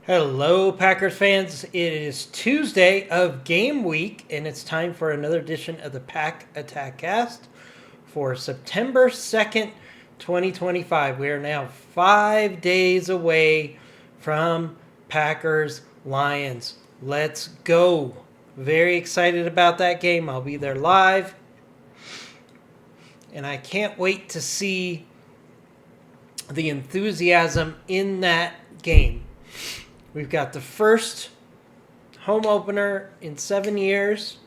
Hello, Packers fans. It is Tuesday of game week, and it's time for another edition of the Pack Attack Cast for September 2nd, 2025. We are now 5 days away from Packers Lions. Let's go. Very excited about that game. I'll be there live, and I can't wait to see the enthusiasm in that game. We've got the first home opener in 7 years.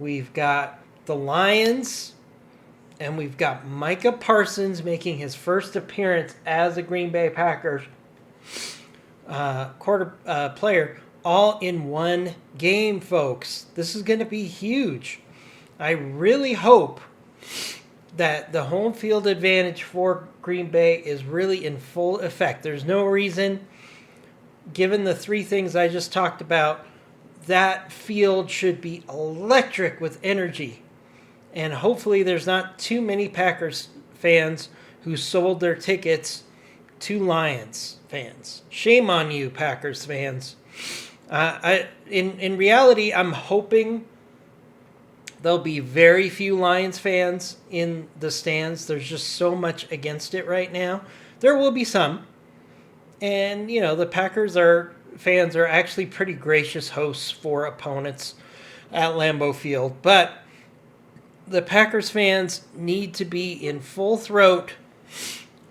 We've got the Lions, and we've got Micah Parsons making his first appearance as a Green Bay Packers player, all in one game, folks. This is going to be huge. I really hope that the home field advantage for Green Bay is really in full effect. There's no reason, given the three things I just talked about, that field should be electric with energy. And hopefully there's not too many Packers fans who sold their tickets to Lions fans. Shame on you, Packers fans. In reality, I'm hoping there'll be very few Lions fans in the stands. There's just so much against it right now. There will be some. And, the Packers fans are actually pretty gracious hosts for opponents at Lambeau Field. But the Packers fans need to be in full throat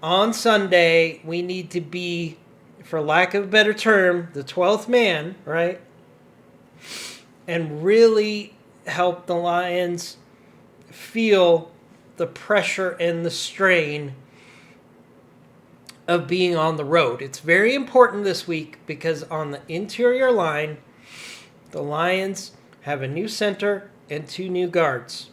on Sunday. We need to be, for lack of a better term, the 12th man, right? And really help the Lions feel the pressure and the strain of being on the road. It's very important this week because on the interior line, the Lions have a new center and two new guards.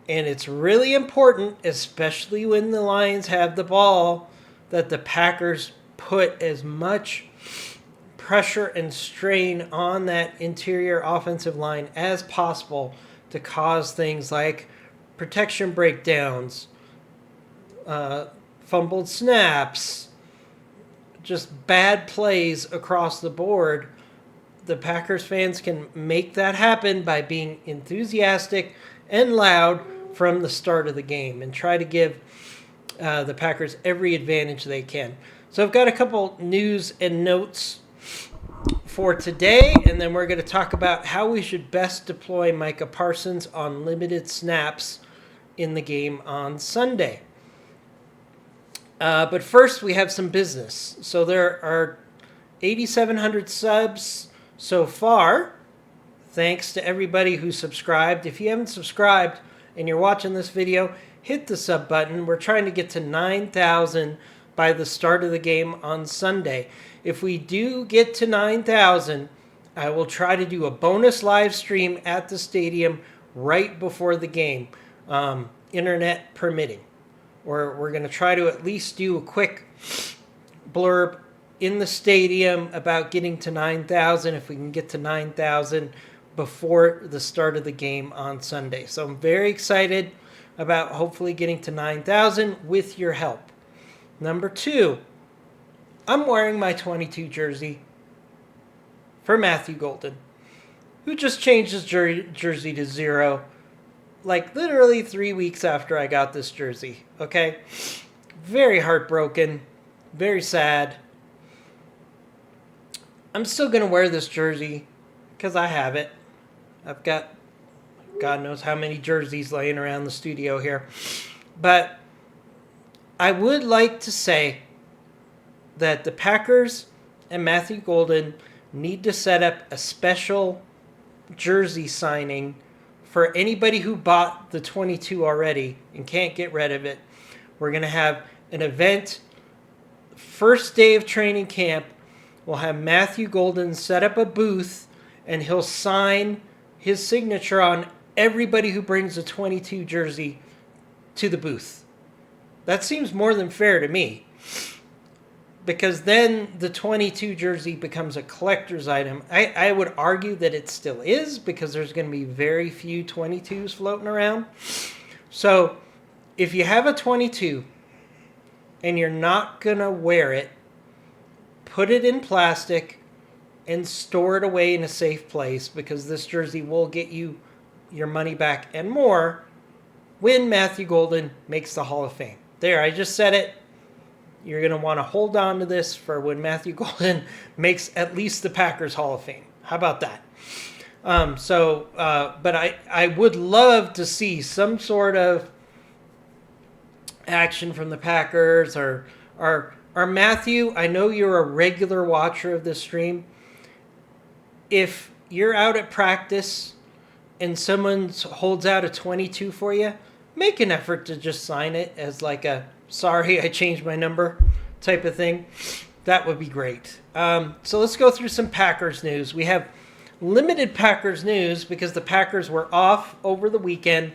And it's really important, especially when the Lions have the ball, that the Packers put as much pressure and strain on that interior offensive line as possible to cause things like protection breakdowns, fumbled snaps, just bad plays across the board. The Packers fans can make that happen by being enthusiastic and loud from the start of the game and try to give the Packers every advantage they can. So I've got a couple news and notes for today, and then we're going to talk about how we should best deploy Micah Parsons on limited snaps in the game on Sunday. But first, we have some business. So there are 8,700 subs so far. Thanks to everybody who subscribed. If you haven't subscribed and you're watching this video, hit the sub button. We're trying to get to 9,000 by the start of the game on Sunday. If we do get to 9,000, I will try to do a bonus live stream at the stadium right before the game, internet permitting. We're going to try to at least do a quick blurb in the stadium about getting to 9,000, if we can get to 9,000 before the start of the game on Sunday. So I'm very excited about hopefully getting to 9,000 with your help. Number two, I'm wearing my 22 jersey for Matthew Golden, who just changed his jersey to 0. Like literally 3 weeks after I got this jersey, okay? Very heartbroken, very sad. I'm still going to wear this jersey because I have it. I've got God knows how many jerseys laying around the studio here. But I would like to say that the Packers and Matthew Golden need to set up a special jersey signing for anybody who bought the 22 already and can't get rid of it. We're going to have an event, first day of training camp. We'll have Matthew Golden set up a booth, and he'll sign his signature on everybody who brings a 22 jersey to the booth. That seems more than fair to me, because then the 22 jersey becomes a collector's item. I would argue that it still is, because there's going to be very few 22s floating around. So if you have a 22 and you're not going to wear it, put it in plastic, and store it away in a safe place, because this jersey will get you your money back and more when Matthew Golden makes the Hall of Fame. There, I just said it. You're going to want to hold on to this for when Matthew Golden makes at least the Packers Hall of Fame. How about that? But I would love to see some sort of action from the Packers or Matthew. I know you're a regular watcher of this stream. If you're out at practice and someone holds out a 22 for you, make an effort to just sign it as like a sorry, I changed my number type of thing. That would be great. So let's go through some Packers news. We have limited Packers news because the Packers were off over the weekend.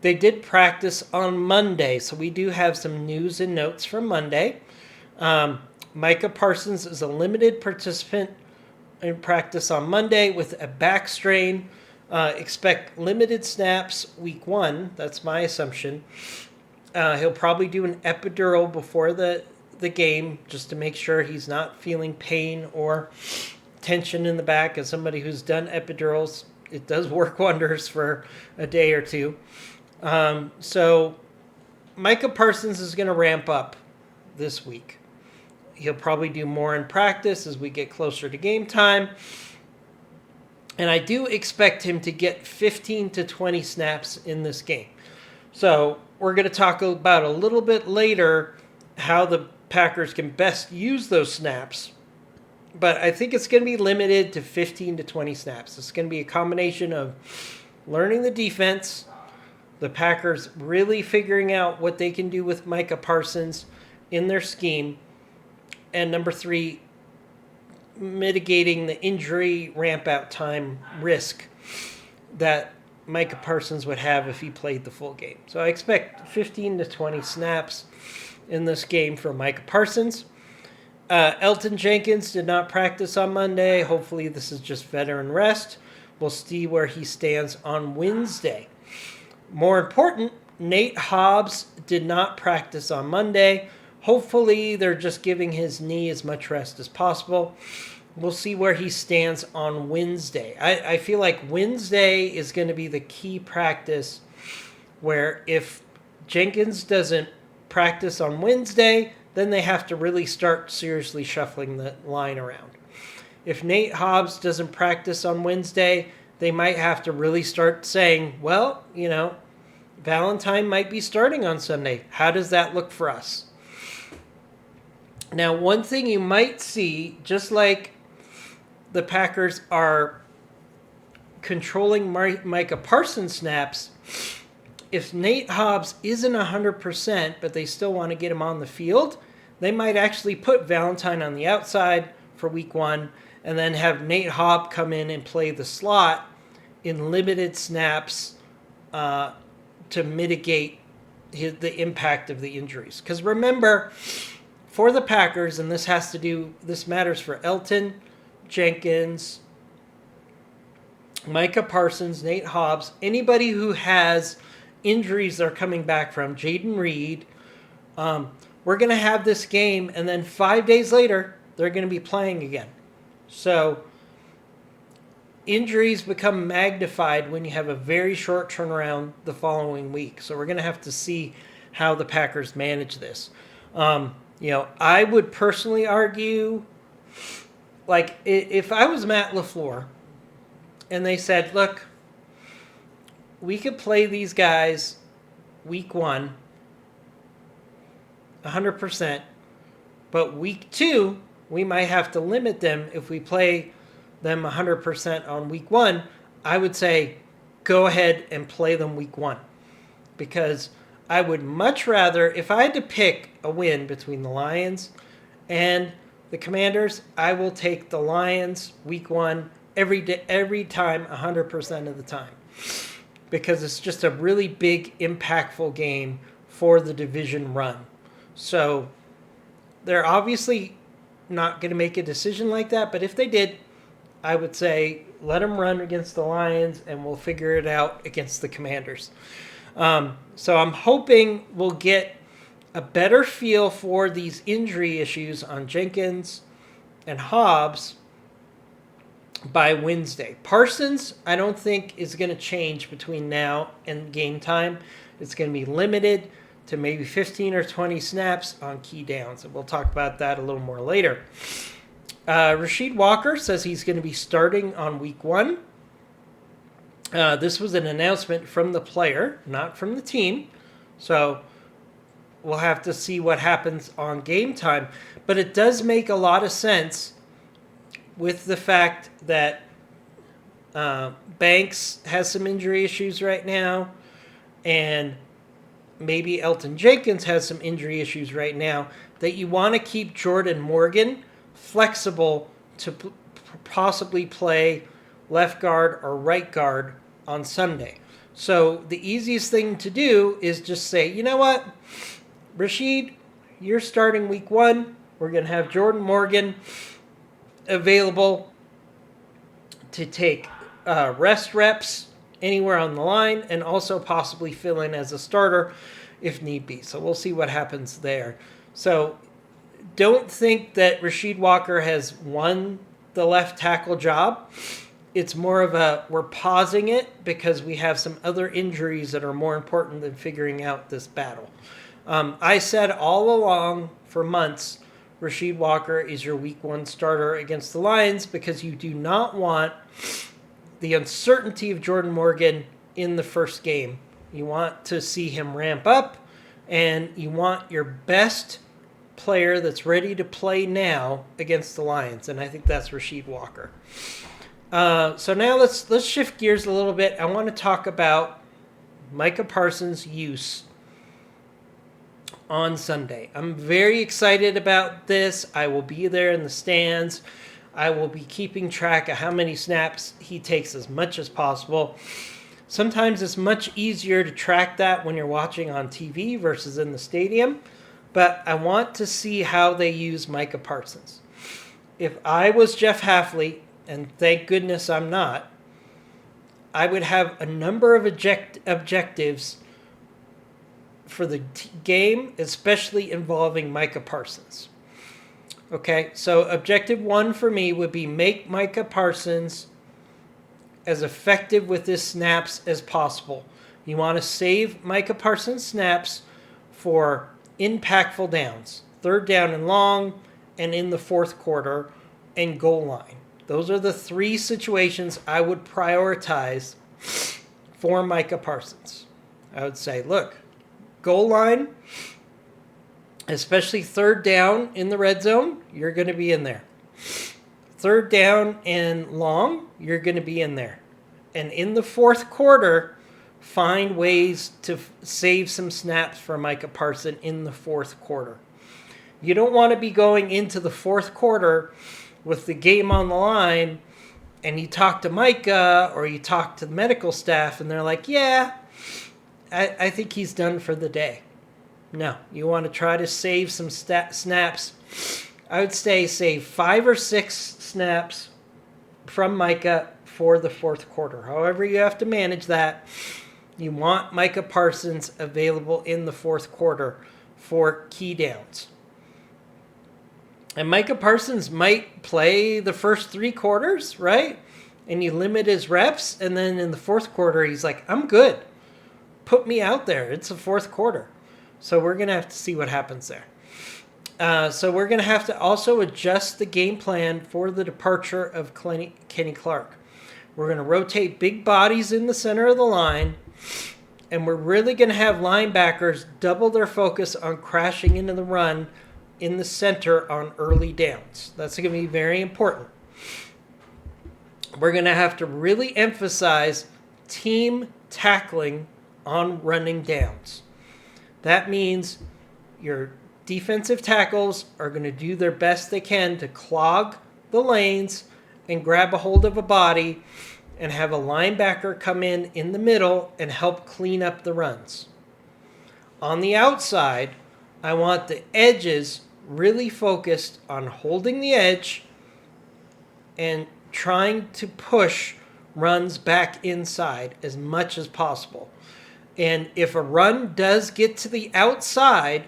They did practice on Monday, so we do have some news and notes from Monday. Micah Parsons is a limited participant in practice on Monday with a back strain. Expect limited snaps week 1. That's my assumption. He'll probably do an epidural before the game just to make sure he's not feeling pain or tension in the back. As somebody who's done epidurals, it does work wonders for a day or two. So Micah Parsons is going to ramp up this week. He'll probably do more in practice as we get closer to game time. And I do expect him to get 15 to 20 snaps in this game. So we're going to talk about a little bit later how the Packers can best use those snaps. But I think it's going to be limited to 15 to 20 snaps. It's going to be a combination of learning the defense, the Packers really figuring out what they can do with Micah Parsons in their scheme, and number 3, mitigating the injury ramp-out time risk that Micah Parsons would have if he played the full game. So I expect 15 to 20 snaps in this game for Micah Parsons. Elton Jenkins did not practice on Monday. Hopefully this is just veteran rest. We'll see where he stands on Wednesday. More important, Nate Hobbs did not practice on Monday. Hopefully they're just giving his knee as much rest as possible. We'll see where he stands on Wednesday. I feel like Wednesday is going to be the key practice where if Jenkins doesn't practice on Wednesday, then they have to really start seriously shuffling the line around. If Nate Hobbs doesn't practice on Wednesday, they might have to really start saying, well, Valentine might be starting on Sunday. How does that look for us? Now, one thing you might see, just like the Packers are controlling Micah Parsons snaps, if Nate Hobbs isn't 100%, but they still want to get him on the field, they might actually put Valentine on the outside for week 1 and then have Nate Hobbs come in and play the slot in limited snaps to mitigate the impact of the injuries. Because remember, for the Packers, and this matters for Elton, Jenkins, Micah Parsons, Nate Hobbs, anybody who has injuries they're coming back from, Jaden Reed, we're going to have this game, and then 5 days later, they're going to be playing again. So injuries become magnified when you have a very short turnaround the following week. So we're going to have to see how the Packers manage this. I would personally argue, like, if I was Matt LaFleur and they said, look, we could play these guys week 1 100%, but week 2, we might have to limit them if we play them 100% on week 1, I would say go ahead and play them week 1. Because I would much rather, if I had to pick a win between the Lions and the Commanders, I will take the Lions week 1 every time, 100% of the time. Because it's just a really big, impactful game for the division run. So they're obviously not going to make a decision like that, but if they did, I would say let them run against the Lions and we'll figure it out against the Commanders. So I'm hoping we'll get a better feel for these injury issues on Jenkins, and Hobbs by Wednesday. Parsons, I don't think is going to change between now and game time. It's going to be limited to maybe 15 or 20 snaps on key downs, and we'll talk about that a little more later. Rasheed Walker says he's going to be starting on week 1. This was an announcement from the player, not from the team. So we'll have to see what happens on game time. But it does make a lot of sense with the fact that Banks has some injury issues right now, and maybe Elton Jenkins has some injury issues right now, that you want to keep Jordan Morgan flexible to possibly play left guard or right guard on Sunday. So the easiest thing to do is just say, you know what, Rasheed, you're starting week 1. We're going to have Jordan Morgan available to take rest reps anywhere on the line and also possibly fill in as a starter if need be. So we'll see what happens there. So don't think that Rasheed Walker has won the left tackle job. It's more of we're pausing it because we have some other injuries that are more important than figuring out this battle. I said all along for months, Rasheed Walker is your week 1 starter against the Lions because you do not want the uncertainty of Jordan Morgan in the first game. You want to see him ramp up, and you want your best player that's ready to play now against the Lions, and I think that's Rasheed Walker. So now let's shift gears a little bit. I want to talk about Micah Parsons' use on Sunday. I'm very excited about this. I will be there in the stands. I will be keeping track of how many snaps he takes as much as possible. Sometimes it's much easier to track that when you're watching on TV versus in the stadium, but I want to see how they use Micah Parsons. If I was Jeff Hafley, and thank goodness I'm not, I would have a number of objectives for the game, especially involving Micah Parsons. Okay, so objective 1 for me would be make Micah Parsons as effective with his snaps as possible. You want to save Micah Parsons snaps for impactful downs, 3rd down and long, and in the 4th quarter, and goal line. Those are the 3 situations I would prioritize for Micah Parsons. I would say, look, goal line, especially 3rd down in the red zone, you're going to be in there. 3rd down and long, you're going to be in there. And in the 4th quarter, find ways to save some snaps for Micah Parsons in the 4th quarter. You don't want to be going into the 4th quarter with the game on the line, and you talk to Micah or you talk to the medical staff, and they're like, yeah, I think he's done for the day. No, you want to try to save some snaps. I would say save 5 or 6 snaps from Micah for the 4th quarter. However you have to manage that, you want Micah Parsons available in the 4th quarter for key downs. And Micah Parsons might play the first 3 quarters, right? And you limit his reps, and then in the 4th quarter, he's like, I'm good. Put me out there. It's the 4th quarter. So we're going to have to see what happens there. So we're going to have to also adjust the game plan for the departure of Kenny Clark. We're going to rotate big bodies in the center of the line, and we're really going to have linebackers double their focus on crashing into the run in the center on early downs. That's going to be very important. We're going to have to really emphasize team tackling on running downs. That means your defensive tackles are going to do their best they can to clog the lanes and grab a hold of a body and have a linebacker come in the middle and help clean up the runs. On the outside, I want the edges really focused on holding the edge and trying to push runs back inside as much as possible. And if a run does get to the outside,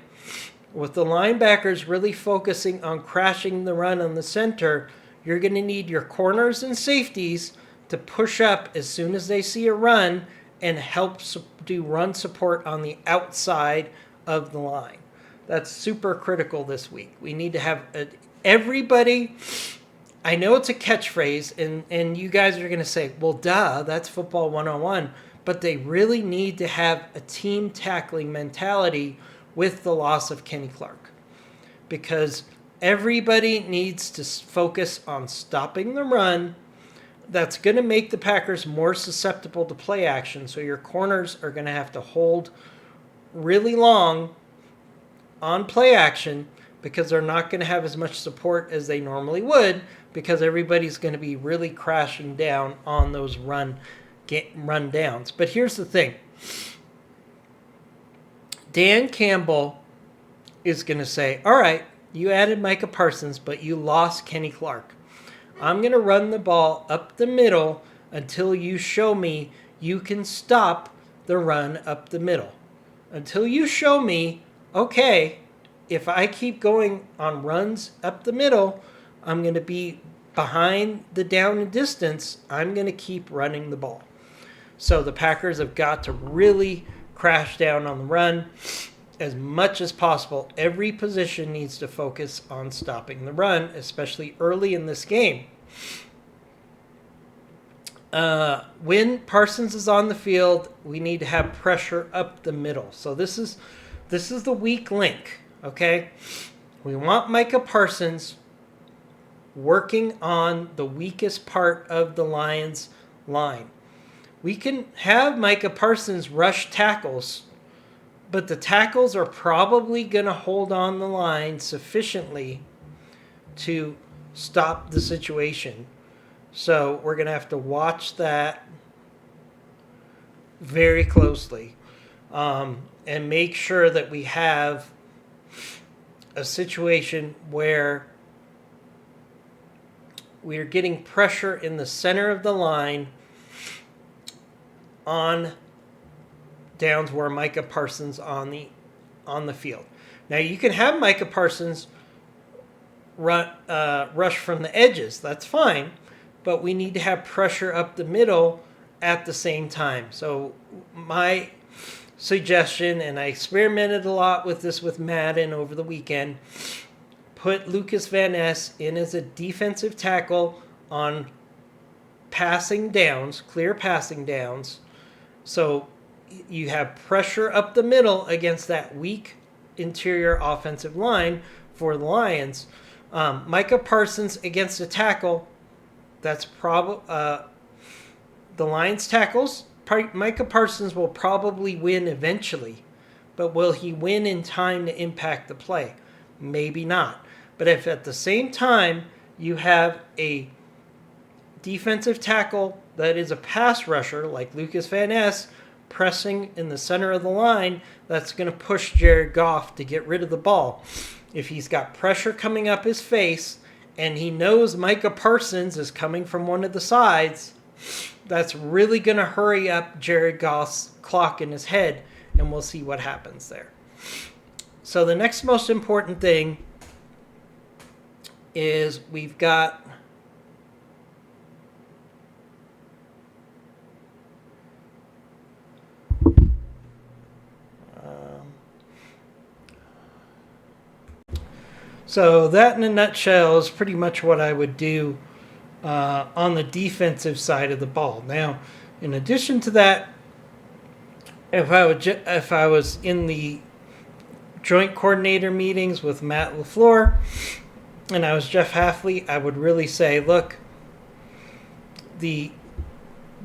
With the linebackers really focusing on crashing the run on the center, you're going to need your corners and safeties to push up as soon as they see a run and help do run support on the outside of the line. That's super critical this week. We need to have everybody. I know it's a catchphrase, and you guys are going to say, well, duh, that's football 101. But they really need to have a team tackling mentality with the loss of Kenny Clark. Because everybody needs to focus on stopping the run. That's going to make the Packers more susceptible to play action. So your corners are going to have to hold really long on play action because they're not going to have as much support as they normally would because everybody's going to be really crashing down on those run downs. But here's the thing. Dan Campbell is going to say, all right, you added Micah Parsons, but you lost Kenny Clark. I'm going to run the ball up the middle until you show me you can stop the run up the middle. Until you show me, okay, if I keep going on runs up the middle, I'm going to be behind the down and distance. I'm going to keep running the ball. So the Packers have got to really crash down on the run as much as possible. Every position needs to focus on stopping the run, especially early in this game. When Parsons is on the field, we need to have pressure up the middle. So this is the weak link, okay? We want Micah Parsons working on the weakest part of the Lions' line. We can have Micah Parsons rush tackles, but the tackles are probably going to hold on the line sufficiently to stop the situation. So we're going to have to watch that very closely and make sure that we have a situation where we are getting pressure in the center of the line on downs where Micah Parsons on the field. Now you can have Micah Parsons rush from the edges. That's fine, but we need to have pressure up the middle at the same time. So my suggestion, and I experimented a lot with this with Madden over the weekend, put Lucas Van Ness in as a defensive tackle on passing downs, clear passing downs. So you have pressure up the middle against that weak interior offensive line for the Lions. Micah Parsons against a tackle, that's probably the Lions tackles. Micah Parsons will probably win eventually, but will he win in time to impact the play? Maybe not. But if at the same time you have a defensive tackle that is a pass rusher like Lucas Van Ness pressing in the center of the line, that's going to push Jared Goff to get rid of the ball. If he's got pressure coming up his face and he knows Micah Parsons is coming from one of the sides, that's really going to hurry up Jared Goff's clock in his head, and we'll see what happens there. So the next most important thing is we've got so that in a nutshell is pretty much what I would do on the defensive side of the ball. Now, in addition to that, if I was in the joint coordinator meetings with Matt LaFleur and I was Jeff Hafley, I would really say, look, the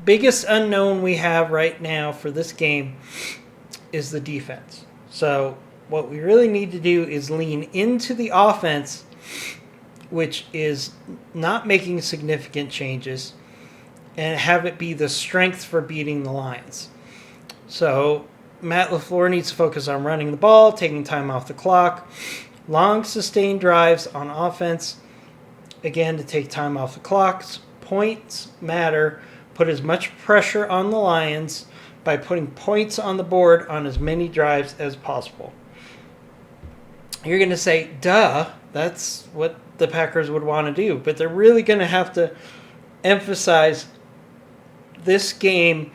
biggest unknown we have right now for this game is the defense. So what we really need to do is lean into the offense, which is not making significant changes, and have it be the strength for beating the Lions. So Matt LaFleur needs to focus on running the ball, taking time off the clock, long sustained drives on offense, again, to take time off the clock. Points matter. Put as much pressure on the Lions by putting points on the board on as many drives as possible. you're going to say, duh, that's what the Packers would want to do. But they're really going to have to emphasize this game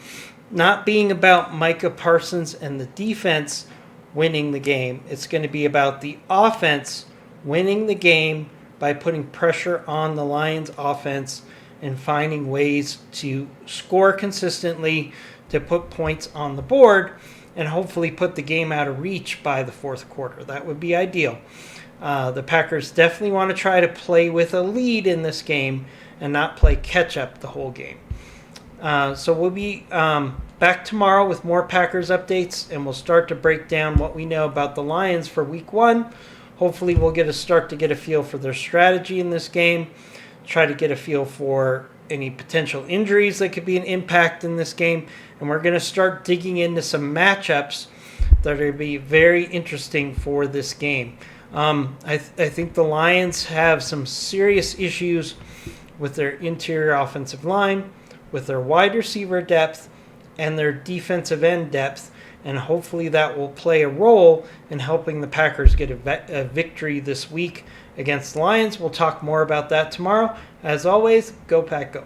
not being about Micah Parsons and the defense winning the game. It's going to be about the offense winning the game by putting pressure on the Lions offense and finding ways to score consistently, to put points on the board, and hopefully put the game out of reach by the fourth quarter. That would be ideal. The Packers definitely want to try to play with a lead in this game and not play catch-up the whole game. So we'll be back tomorrow with more Packers updates, and we'll start to break down what we know about the Lions for Week 1. Hopefully we'll get a feel for their strategy in this game, try to get a feel for any potential injuries that could be an impact in this game, and we're going to start digging into some matchups that are going to be very interesting for this game. I think the Lions have some serious issues with their interior offensive line, with their wide receiver depth, and their defensive end depth, and hopefully that will play a role in helping the Packers get a victory this week against the Lions. We'll talk more about that tomorrow. As always, go Pack Go.